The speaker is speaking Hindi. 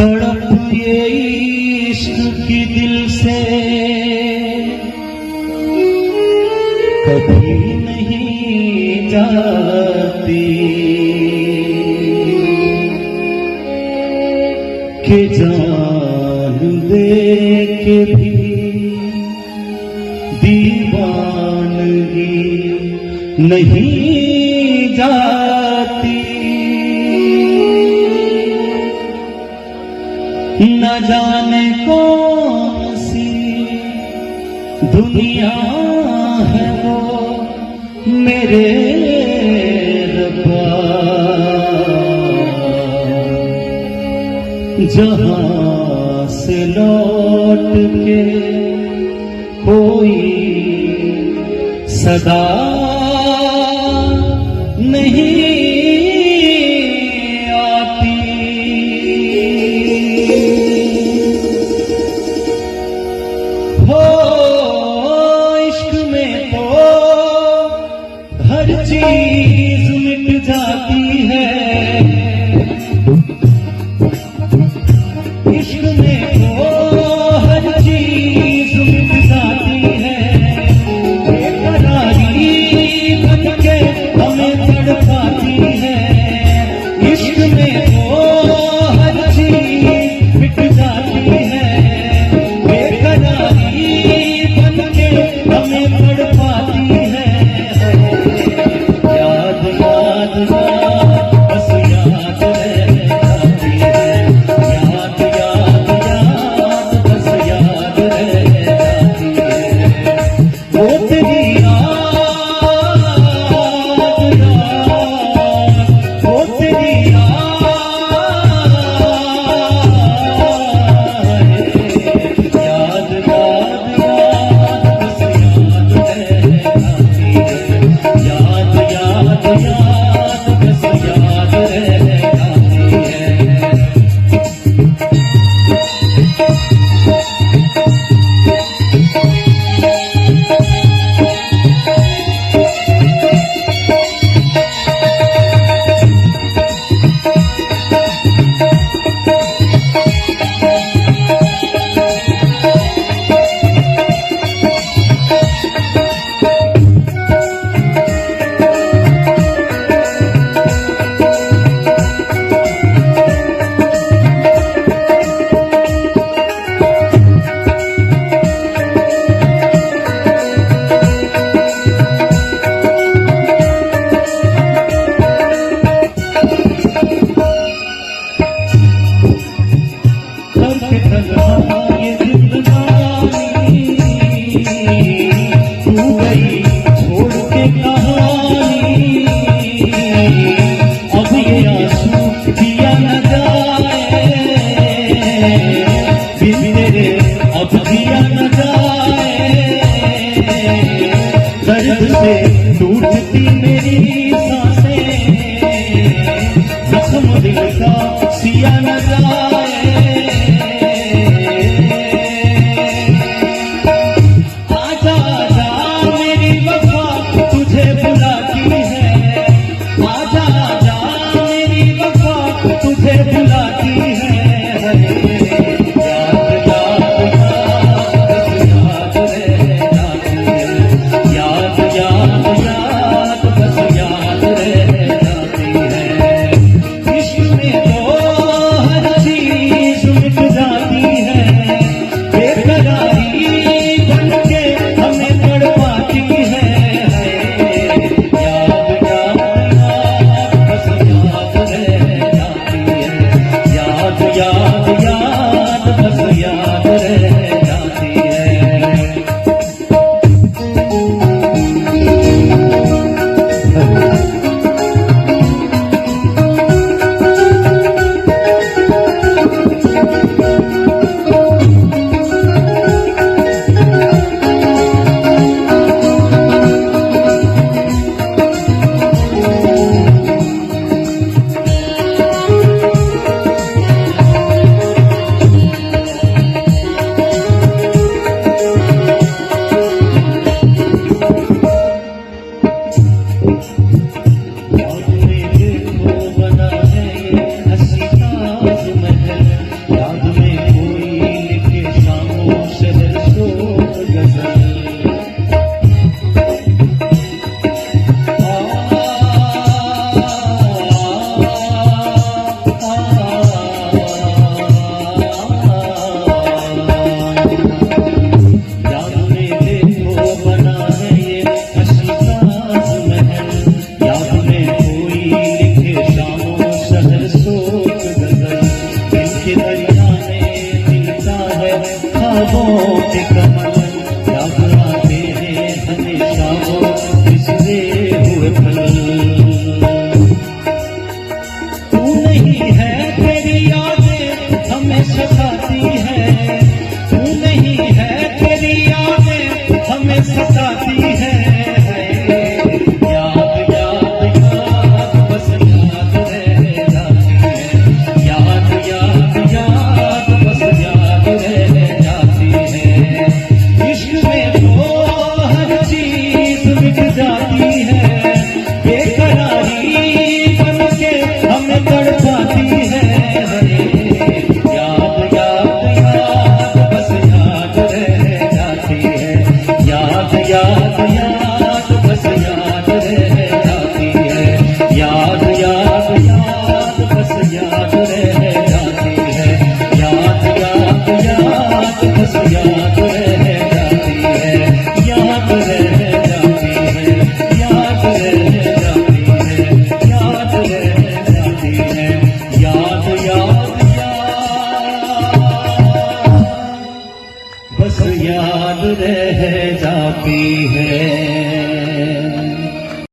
तड़प ये इश्क की दिल से कभी नहीं जाती कि जान दे के भी दीवानगी नहीं जाती। न जाने कौन सी दुनिया है वो मेरे रब्बा, जहां से लौट के कोई सदा नहीं आती। हो इश्क में तो हर चीज मिट जाती है, इश्क में तो हर चीज मिट जाती है। बेकरारी बन के हमें तड़पाती है, इश्क में तो हर चीज मिट जाती है। बेकरारी बन के हमें तड़पाती है। याद याद याद बस याद रह जाती है, याद याद याद बस याद रह जाती है। वो तेरी याद वो तेरी याद याद बस याद रह जाती है, याद याद याद बस याद रह जाती है। दर्द से टूटती मेरी सांसें, जख्म दिल का सिया न जाए। आजा आजा मेरी वफा तुझे बुलाती है, आजा आजा मेरी वफा तुझे बुलाती है। इश्क में तो हर चीज के कमल याद आते हैं हमेशा वो बिछड़े हुए पल। तू नहीं है तेरी यादें हमें सताती है, तू नहीं है तेरी यादें हमें सताती है। याद याद याद बस याद रह जाती है, याद याद याद बस याद रह जाती है। इश्क में तो हर चीज मिट जाती है, बेकरारी बन के हमें तड़पाती है। याद याद याद बस याद रह जाती है, याद याद याद बस याद रह जाती है, याद याद याद बस याद रह जाती है, याद याद याद बस याद